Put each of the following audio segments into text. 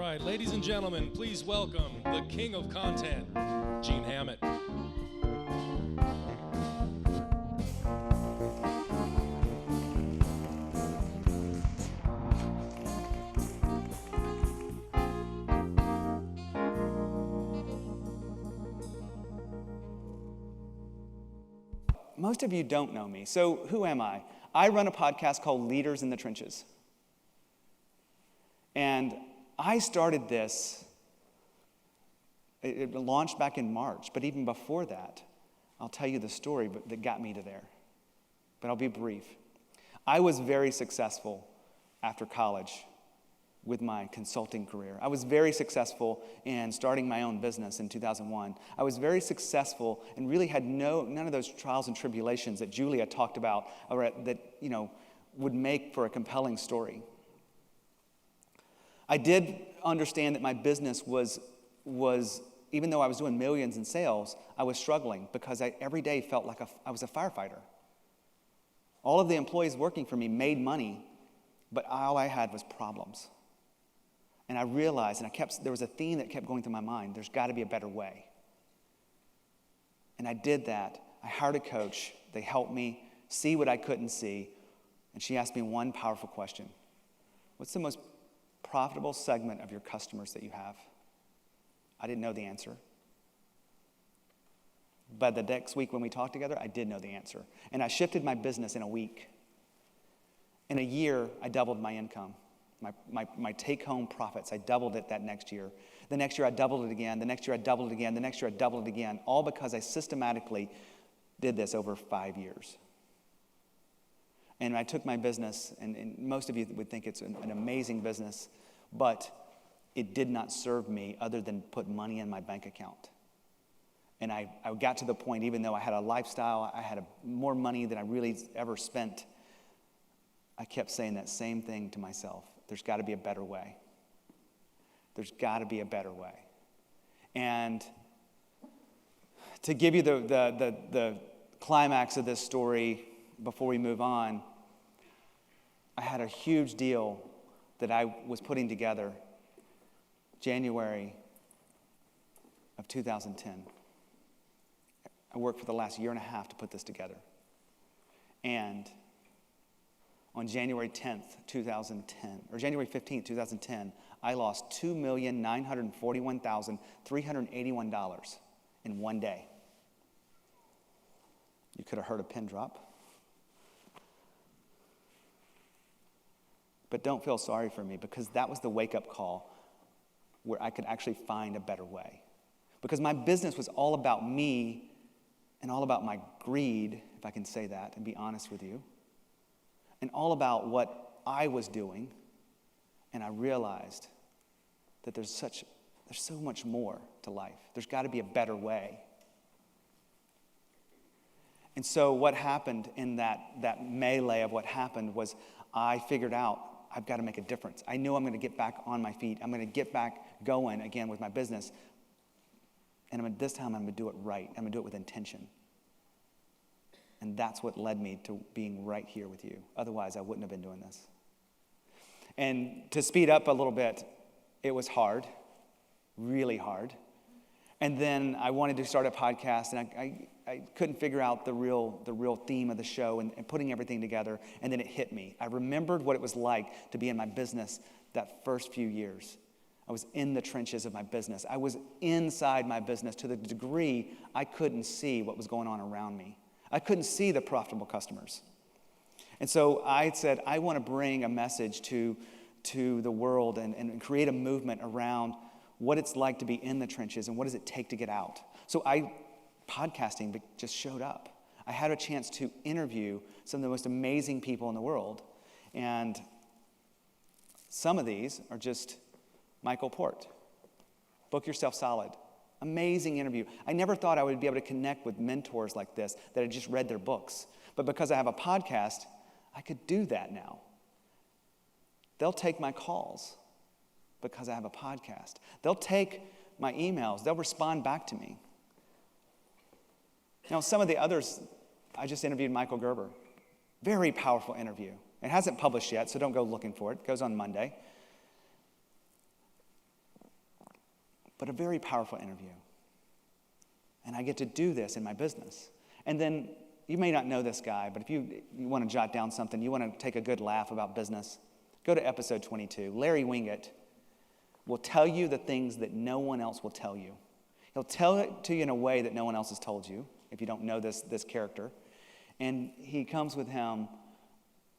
right, ladies and gentlemen, please welcome the king of content, Gene Hammett. Most of you don't know me, so who am I? I run a podcast called Leaders in the Trenches. And I started this, it launched back in March, but even before that, I'll tell you the story that got me to there. But I'll be brief. I was very successful after college with my consulting career. I was very successful in starting my own business in 2001. I was very successful and really had none of those trials and tribulations that Julia talked about or that would make for a compelling story. I did understand that my business was even though I was doing millions in sales, I was struggling because I every day felt like I was a firefighter. All of the employees working for me made money, but all I had was problems. And I realized, there was a theme that kept going through my mind, there's got to be a better way. And I did that. I hired a coach. They helped me see what I couldn't see. And she asked me one powerful question. What's the most profitable segment of your customers that you have? I didn't know the answer. But the next week when we talked together, I did know the answer. And I shifted my business in a week. In a year, I doubled my income. My take-home profits, I doubled it that next year. The next year, I doubled it again. The next year, I doubled it again. The next year, I doubled it again. All because I systematically did this over 5 years. And I took my business, and most of you would think it's an amazing business, but it did not serve me other than put money in my bank account. And I got to the point, even though I had a lifestyle, I had more money than I really ever spent, I kept saying that same thing to myself. There's got to be a better way. There's got to be a better way. And to give you the climax of this story before we move on, I had a huge deal that I was putting together January of 2010. I worked for the last year and a half to put this together. And on January 10th, 2010, or January 15th, 2010, I lost $2,941,381 in one day. You could have heard a pin drop. But don't feel sorry for me, because that was the wake-up call where I could actually find a better way. Because my business was all about me and all about my greed, if I can say that and be honest with you, and all about what I was doing. And I realized that there's so much more to life. There's got to be a better way. And so what happened in that melee of what happened was I figured out I've got to make a difference. I knew I'm going to get back on my feet. I'm going to get back going again with my business. And this time I'm going to do it right. I'm going to do it with intention. And that's what led me to being right here with you. Otherwise, I wouldn't have been doing this. And to speed up a little bit, it was hard, really hard. And then I wanted to start a podcast, and I couldn't figure out the real theme of the show and putting everything together, and then it hit me. I remembered what it was like to be in my business that first few years. I was in the trenches of my business. I was inside my business to the degree I couldn't see what was going on around me. I couldn't see the profitable customers. And so I said, I want to bring a message to the world and create a movement around what it's like to be in the trenches and what does it take to get out. So podcasting just showed up. I had a chance to interview some of the most amazing people in the world. And some of these are just Michael Port. Book Yourself Solid. Amazing interview. I never thought I would be able to connect with mentors like this that had just read their books. But because I have a podcast, I could do that now. They'll take my calls because I have a podcast. They'll take my emails. They'll respond back to me. Now, some of the others, I just interviewed Michael Gerber. Very powerful interview. It hasn't published yet, so don't go looking for it. It goes on Monday. but a very powerful interview. And I get to do this in my business. And then, you may not know this guy, but if you want to jot down something, you want to take a good laugh about business, go to episode 22. Larry Winget will tell you the things that no one else will tell you. He'll tell it to you in a way that no one else has told you, if you don't know this character. And he comes with him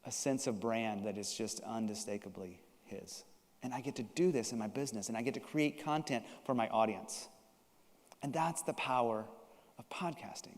a sense of brand that is just unmistakably his. And I get to do this in my business, and I get to create content for my audience. And that's the power of podcasting.